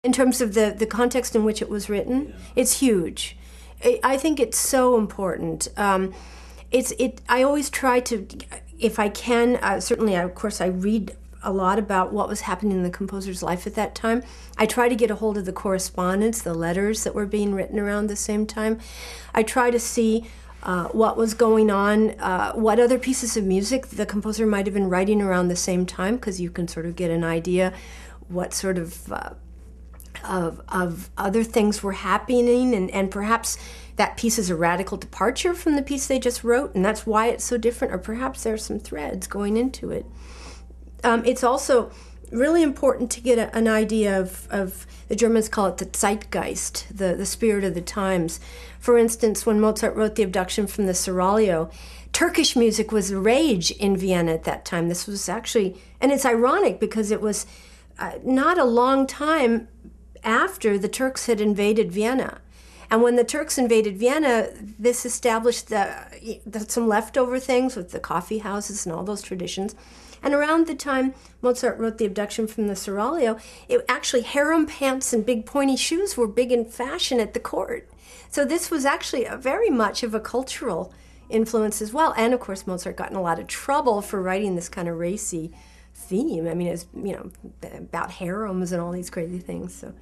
In terms of the context in which it was written, yeah. It's huge. I think it's so important. I always try to, if I can, certainly, of course, I read a lot about what was happening in the composer's life at that time. I try to get a hold of the correspondence, the letters that were being written around the same time. I try to see what was going on, what other pieces of music the composer might have been writing around the same time, because you can sort of get an idea what sort of other things were happening, and perhaps that piece is a radical departure from the piece they just wrote, and that's why it's so different, or perhaps there are some threads going into it. It's also really important to get an idea of, the Germans call it the Zeitgeist, the spirit of the times. For instance, when Mozart wrote the Abduction from the Seraglio, Turkish music was the rage in Vienna at that time. This was actually, and it's ironic because it was not a long time after the Turks had invaded Vienna. And when the Turks invaded Vienna, this established some leftover things with the coffee houses and all those traditions. And around the time Mozart wrote the Abduction from the Seraglio, actually harem pants and big pointy shoes were big in fashion at the court. So this was actually very much of a cultural influence as well. And of course, Mozart got in a lot of trouble for writing this kind of racy theme. I mean, it's about harems and all these crazy things. So.